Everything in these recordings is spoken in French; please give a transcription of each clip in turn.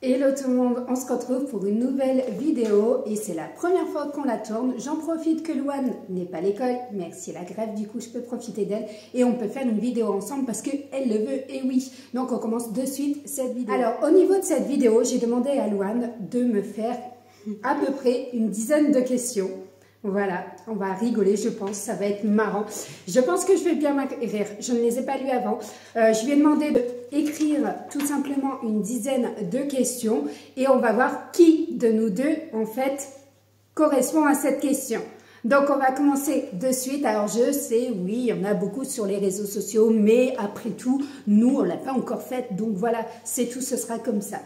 Hello tout le monde, on se retrouve pour une nouvelle vidéo et c'est la première fois qu'on la tourne. J'en profite que Louane n'est pas à l'école, mais c'est la grève, du coup je peux profiter d'elle et on peut faire une vidéo ensemble parce qu'elle le veut et oui. Donc on commence de suite cette vidéo. Alors au niveau de cette vidéo, j'ai demandé à Louane de me faire à peu près une dizaine de questions. Voilà, on va rigoler, je pense, ça va être marrant. Je pense que je vais bien rire, je ne les ai pas lues avant. Je lui ai demandé d'écrire tout simplement une dizaine de questions et on va voir qui de nous deux, en fait, correspond à cette question. Donc, on va commencer de suite. Alors, je sais, oui, il y en a beaucoup sur les réseaux sociaux, mais après tout, nous, on ne l'a pas encore faite. Donc, voilà, c'est tout, ce sera comme ça.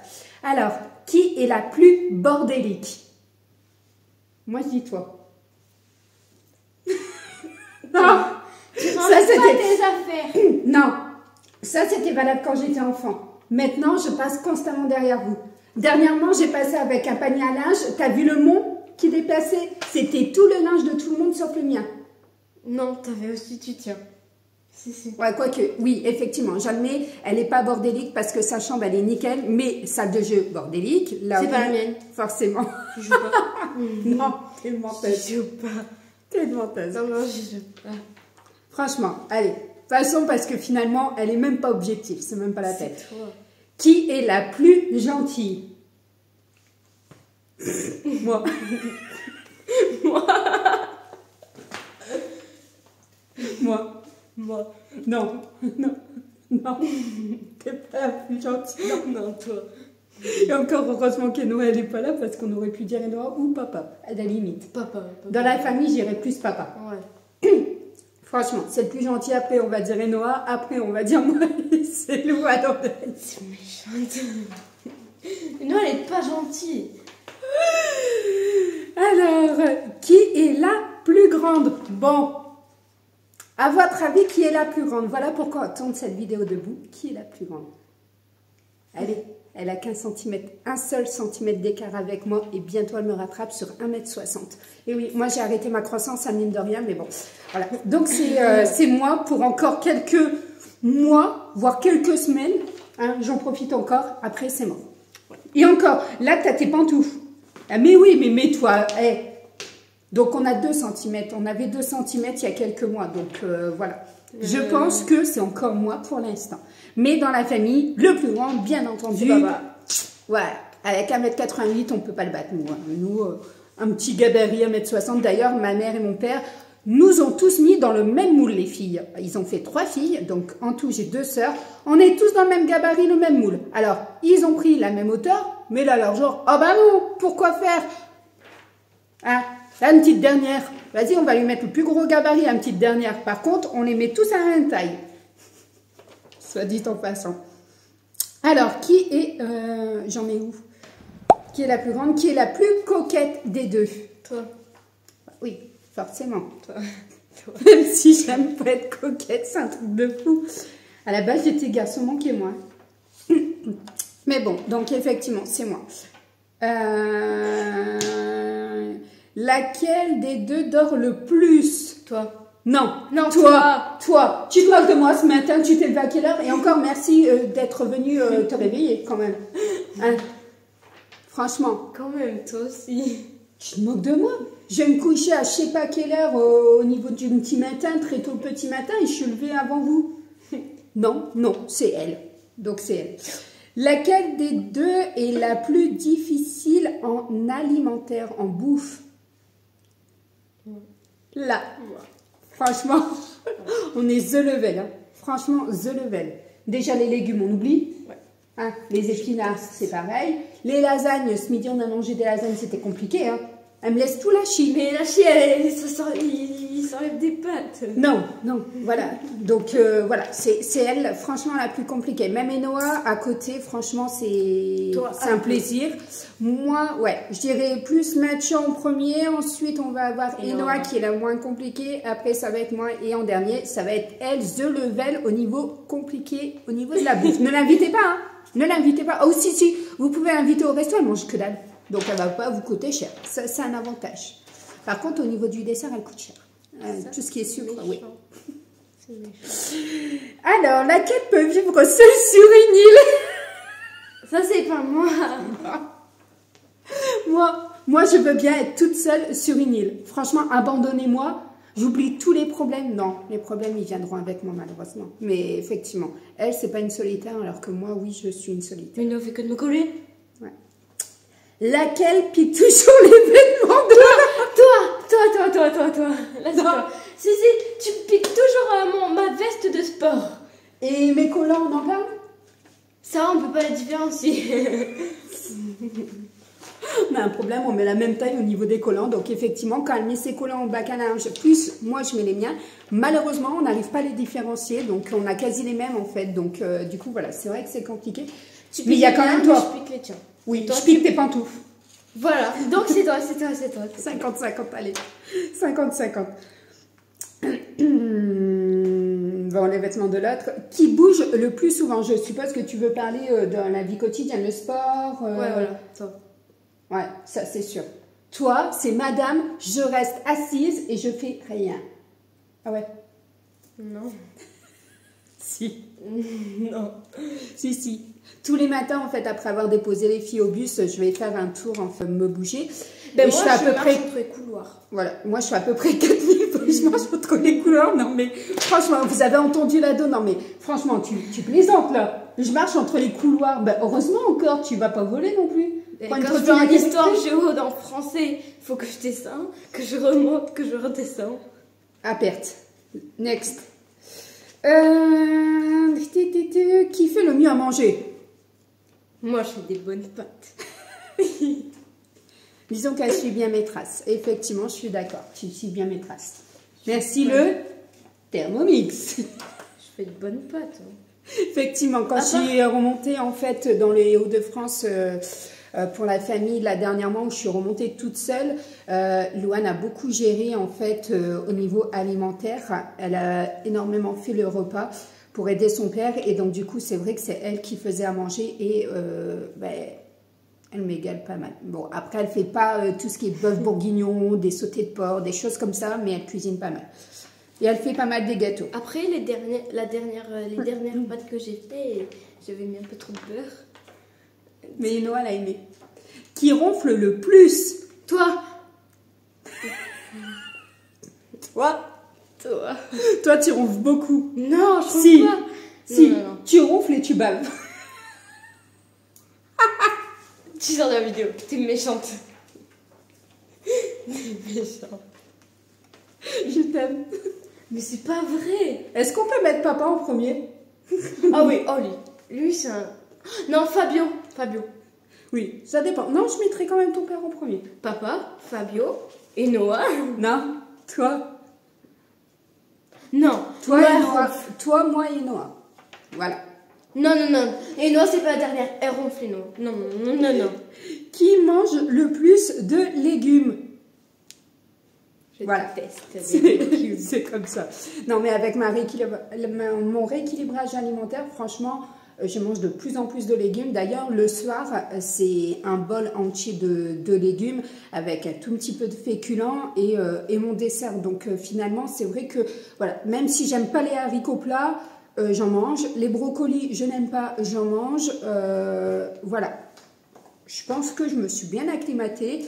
Alors, qui est la plus bordélique? Moi, je dis toi. Non, ça c'était tes affaires. Non, ça c'était valable quand j'étais enfant. Maintenant, je passe constamment derrière vous. Dernièrement, j'ai passé avec un panier à linge. T'as vu le mont qui déplaçait? C'était tout le linge de tout le monde sauf le mien. Non, t'avais aussi tu tiens. Si. Ouais, quoique, oui, effectivement, Jalmé, elle n'est pas bordélique parce que sa chambre, elle est nickel, mais salle de jeu bordélique. C'est pas la mienne. Forcément. Je joue pas. Non, t'es menteuse. Je joue pas. T'es menteuse. Non, je joue pas. Franchement, allez. De toute façon, parce que finalement, elle est même pas objective, c'est même pas la tête. Toi. Qui est la plus gentille? Moi. Moi. Non. T'es pas la plus gentille. Non, toi. Et encore, heureusement qu'Enoa, elle n'est pas là, parce qu'on aurait pu dire Enoa ou papa, à la limite. Papa. Dans la famille, j'irais plus papa. Ouais. Franchement, c'est le plus gentil. Après, on va dire Enoa. Après, on va dire moi. C'est Louane. C'est méchante. Non, elle est pas gentille. Alors, qui est la plus grande? Bon, à votre avis, qui est la plus grande? Voilà pourquoi on tourne cette vidéo debout. Qui est la plus grande? Allez, elle a qu'un centimètre, un seul centimètre d'écart avec moi et bientôt elle me rattrape sur 1,60 m. Et oui, moi j'ai arrêté ma croissance à mine de rien, mais bon, voilà. Donc c'est moi pour encore quelques mois, voire quelques semaines. Hein, j'en profite encore, après c'est mort. Et encore, là t'as tes pantoufles. Ah, mais oui, mais mets-toi, hey. Donc on a 2 cm, on avait 2 cm il y a quelques mois, donc voilà. Je pense que c'est encore moi pour l'instant. Mais dans la famille, le plus grand, bien entendu. Ouais, avec 1,88 m, on ne peut pas le battre, nous. Hein. Nous, un petit gabarit, 1,60 m. D'ailleurs, ma mère et mon père nous ont tous mis dans le même moule, les filles. Ils ont fait 3 filles, donc en tout, j'ai 2 sœurs. On est tous dans le même gabarit, le même moule. Alors, ils ont pris la même hauteur, mais là, leur genre, oh bah non, pourquoi faire? Hein? Là, une petite dernière. Vas-y, on va lui mettre le plus gros gabarit à une petite dernière. Par contre, on les met tous à la même taille. Soit dit en passant. Alors, qui est... j'en mets où? Qui est la plus grande? Qui est la plus coquette des deux? Toi. Oui, forcément. Toi. Même si j'aime pas être coquette, c'est un truc de fou. À la base, j'étais garçon manqué, moi. Mais bon, donc effectivement, c'est moi. Laquelle des deux dort le plus? Toi. Non, toi. Tu te moques de moi ce matin, tu t'es levé à quelle heure? Et encore merci d'être venu te réveiller quand même. Hein? Franchement. Quand même, toi aussi. Tu te moques de moi? Je vais me coucher à je sais pas quelle heure au niveau du petit matin, très tôt le petit matin, et je suis levée avant vous. Non, c'est elle. Donc c'est elle. Laquelle des deux est la plus difficile en alimentaire, en bouffe? Là. Franchement, on est the level. Hein. Franchement, the level. Déjà, les légumes, on oublie. Ouais. Hein, les épinards, c'est pareil. Les lasagnes, ce midi, on a mangé des lasagnes, c'était compliqué. Hein. Elle me laisse tout lâcher. Mais lâcher, il s'enlève des pattes. Non, voilà. Donc, voilà, c'est elle, franchement, la plus compliquée. Même Enoa, à côté, franchement, c'est un plaisir. Moi, ouais, je dirais plus Mathieu en premier. Ensuite, on va avoir Enoa qui est la moins compliquée. Après, ça va être moi. Et en dernier, ça va être elle, the level, au niveau compliqué, au niveau de la bouffe. Ne l'invitez pas, hein. Ne l'invitez pas. Oh, si, vous pouvez l'inviter au resto, elle mange que dalle. Donc, elle ne va pas vous coûter cher. Ça, c'est un avantage. Par contre, au niveau du dessert, elle coûte cher. Tout ce qui est sucre, oui. Alors, laquelle peut vivre seule sur une île? Ça, c'est pas moi. Moi, je veux bien être toute seule sur une île. Franchement, abandonnez-moi. J'oublie tous les problèmes. Non, les problèmes, ils viendront avec moi, malheureusement. Mais effectivement, elle, c'est pas une solitaire, alors que moi, oui, je suis une solitaire. Mais il ne fait que de me coller. Ouais. Laquelle pique toujours les vêtements de Toi. Là, c'est toi. Si, tu piques toujours ma veste de sport. Et mes collants, on en parle? Ça, on peut pas la différencier. On a un problème, on met la même taille au niveau des collants. Donc effectivement, quand elle met ses collants en bac à linge, plus moi je mets les miens, malheureusement on n'arrive pas à les différencier. Donc on a quasi les mêmes en fait. Donc du coup voilà, c'est vrai que c'est compliqué. Mais il y a quand même toi. Je pique les tiens. Oui, toi, je pique tes pantoufles. Voilà, donc c'est toi. 50-50, allez. 50-50. Bon, les vêtements de l'autre. Qui bouge le plus souvent? Je suppose que tu veux parler de la vie quotidienne, le sport. Ouais, voilà, toi. Ouais, ça c'est sûr. Toi, c'est madame, je reste assise et je fais rien. Ah ouais? Non. Si. Non. Si. Tous les matins, en fait, après avoir déposé les filles au bus, je vais faire un tour, enfin, me bouger. Ben et moi, je fais à peu près entre les couloirs. Voilà, moi je fais à peu près 4000 pas je marche entre les couleurs. Non mais franchement, vous avez entendu la donne. Non mais franchement, tu plaisantes là. Je marche entre les couloirs. Ben, heureusement encore, tu vas pas voler non plus. Quand je fais une histoire géo dans français, il faut que je descends, que je remonte, que je redescends. À perte. Next. Qui fait le mieux à manger? Moi, je fais des bonnes pâtes. Disons qu'elle suit bien mes traces. Effectivement, je suis d'accord. Tu suis bien mes traces. Merci le Thermomix. Je fais de bonnes pâtes. Hein. Effectivement, quand je suis remontée en fait dans les Hauts-de-France pour la famille, là dernièrement où je suis remontée toute seule, Louane a beaucoup géré en fait au niveau alimentaire. Elle a énormément fait le repas pour aider son père et donc du coup c'est vrai que c'est elle qui faisait à manger et elle m'égale pas mal. Bon, après, elle fait pas tout ce qui est bœuf bourguignon, des sautés de porc, des choses comme ça, mais elle cuisine pas mal. Et elle fait pas mal des gâteaux. Après, les dernières pâtes que j'ai fait, j'avais mis un peu trop de beurre. Mais Noah l'a aimé. Qui ronfle le plus? Toi. Toi, tu ronfles beaucoup. Non, je ronfle pas. Si, non. Tu ronfles et tu baves. Tu sors de la vidéo, t'es méchante. T'es méchante. Je t'aime. Mais c'est pas vrai. Est-ce qu'on peut mettre papa en premier? Ah oui, oh lui. Lui, c'est un... Non, Fabio. Oui, ça dépend. Non, je mettrai quand même ton père en premier. Papa, Fabio et Noah. Non, toi. Non. Toi, et Noah. Toi, moi et Noah. Voilà. Non. Et Noah, c'est pas la dernière. Elle ronfle, Noah. Non. Qui mange le plus de légumes? Voilà. C'est comme ça. Non, mais avec mon rééquilibrage alimentaire, franchement, je mange de plus en plus de légumes. D'ailleurs, le soir, c'est un bol entier de légumes avec un tout petit peu de féculents et mon dessert. Donc, finalement, c'est vrai que, voilà, même si j'aime pas les haricots plats, j'en mange. Les brocolis, je n'aime pas, j'en mange. Voilà. Je pense que je me suis bien acclimatée.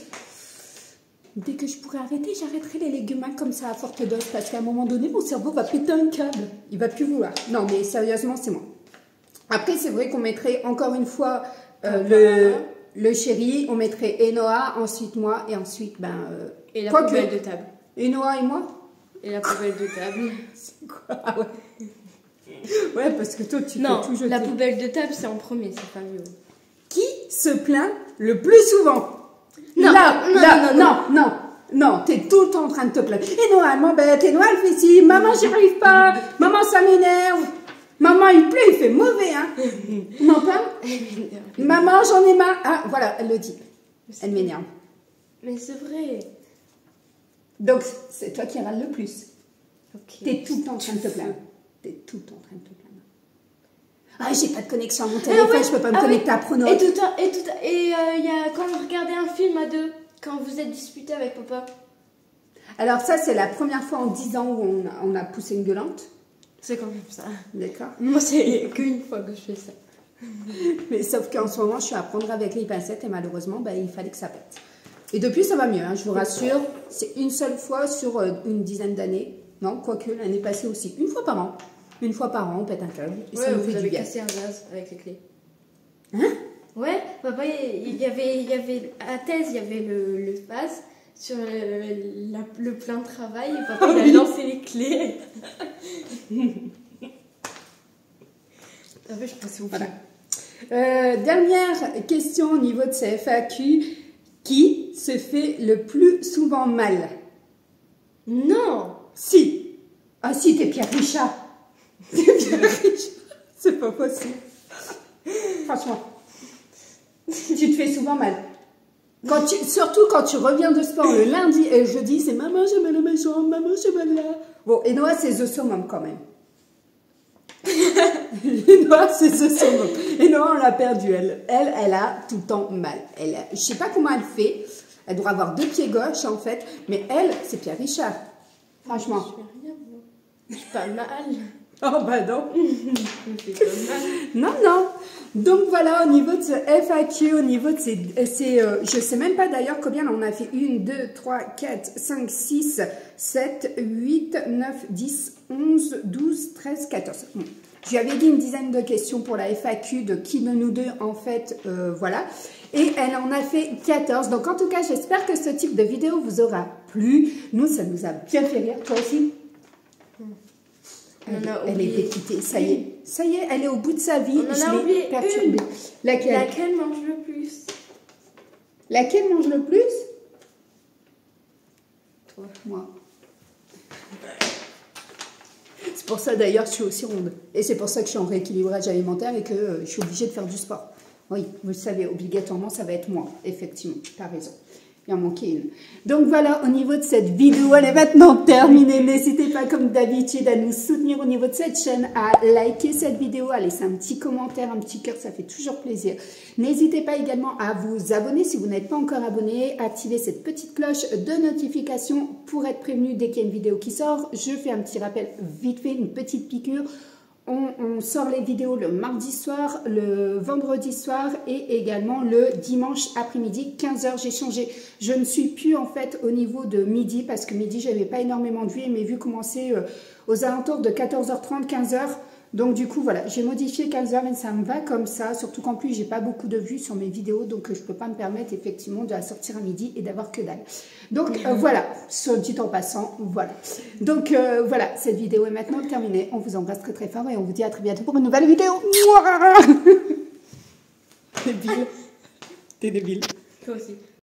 Dès que je pourrai arrêter, j'arrêterai les légumes comme ça à forte dose. Parce qu'à un moment donné, mon cerveau va péter un câble. Il va plus vouloir. Non, mais sérieusement, c'est moi. Après, c'est vrai qu'on mettrait encore une fois le chéri. On mettrait Enoa, ensuite moi. Et ensuite, et la poubelle de table. Enoa et moi. Et la poubelle de table. C'est quoi? Ah ouais. Ouais, parce que toi, tu fais tout jeter. La poubelle de table, c'est en premier, c'est Fabio. Qui se plaint le plus souvent? Non, t'es tout le temps en train de te plaindre. Et Noah, m'embête, et Noah, elle fait ci, maman, j'y arrive pas, maman, ça m'énerve, maman, il pleut, il fait mauvais, hein. Non, pas? Maman, j'en ai marre. Ah, voilà, elle le dit. Elle m'énerve. Mais c'est vrai. Donc, c'est toi qui râle le plus. Okay. T'es tout le temps en train de te plaindre. T'es tout le temps en train de te plaindre. Ah, j'ai pas de connexion à mon téléphone, je peux pas me connecter à Pronote. Et il y a quand vous regardez un film à deux, quand vous êtes disputé avec papa. Alors ça, c'est la première fois en 10 ans où on a poussé une gueulante. C'est quand même ça. D'accord. Moi, c'est qu'une fois que je fais ça. Mais sauf qu'en ce moment, je suis à prendre avec les pincettes et malheureusement, ben, il fallait que ça pète. Et depuis, ça va mieux, hein, je vous rassure. C'est une seule fois sur une dizaine d'années. Non, quoique l'année passée aussi. Une fois par an. Une fois par an, on pète un câble. Et ça nous fait vous du avez bien. cassé un vase avec les clés. Hein? Ouais, papa, il y avait à thèse, il y avait le vase sur le plein de travail. Et papa, il a lancé les clés. En fait, je pensais au Voilà. Dernière question au niveau de ces FAQ. Qui se fait le plus souvent mal? Non. Si. Ah si, t'es Pierre Richard. T'es Pierre Richard. C'est pas possible. Franchement. Tu te fais souvent mal. Surtout quand tu reviens de sport le lundi et le jeudi, c'est maman, j'ai mal à ma jambe, maman, j'ai mal là. Bon, et Noah, c'est The Summum quand même. Et Noah, c'est The Summum. Et Noah, on l'a perdu. Elle a tout le temps mal. Je sais pas comment elle fait. Elle doit avoir 2 pieds gauche en fait. Mais elle, c'est Pierre Richard. Franchement. Je fais rien, moi. Je suis pas mal. Oh bah non. Je me fais pas mal. Non, non. Donc voilà, au niveau de ce FAQ, au niveau de ces je sais même pas d'ailleurs combien on a fait. 1, 2, 3, 4, 5, 6, 7, 8, 9, 10, 11, 12, 13, 14. Bon. Je lui avais dit une dizaine de questions pour la FAQ de qui de nous deux, en fait, voilà. Et elle en a fait 14. Donc en tout cas, j'espère que ce type de vidéo vous aura plu. Nous, ça nous a bien fait rire. Toi aussi? Elle est dégoûtée, ça y est. Ça y est, elle est au bout de sa vie. On en a oublié une. Laquelle mange le plus? Laquelle mange le plus? Toi. Moi. C'est pour ça d'ailleurs je suis aussi ronde. Et c'est pour ça que je suis en rééquilibrage alimentaire et que je suis obligée de faire du sport. Oui, vous le savez, obligatoirement ça va être moi. Effectivement, tu as raison. Il en manquait une. Donc voilà, au niveau de cette vidéo, elle est maintenant terminée. N'hésitez pas, comme d'habitude, à nous soutenir au niveau de cette chaîne, à liker cette vidéo, à laisser un petit commentaire, un petit cœur, ça fait toujours plaisir. N'hésitez pas également à vous abonner si vous n'êtes pas encore abonné, activer cette petite cloche de notification pour être prévenu dès qu'il y a une vidéo qui sort. Je fais un petit rappel vite fait, une petite piqûre. On sort les vidéos le mardi soir, le vendredi soir et également le dimanche après-midi, 15h. J'ai changé. Je ne suis plus en fait au niveau de midi parce que midi, j'avais pas énormément de vues et mes vues commençaient aux alentours de 14h30, 15h. Donc du coup, voilà, j'ai modifié 15h et ça me va comme ça. Surtout qu'en plus, j'ai pas beaucoup de vues sur mes vidéos, donc je peux pas me permettre effectivement de la sortir à midi et d'avoir que dalle. Donc voilà, sur dit en passant, voilà. Donc voilà, cette vidéo est maintenant terminée. On vous embrasse très très fort et on vous dit à très bientôt pour une nouvelle vidéo. Débile. T'es débile. Toi aussi.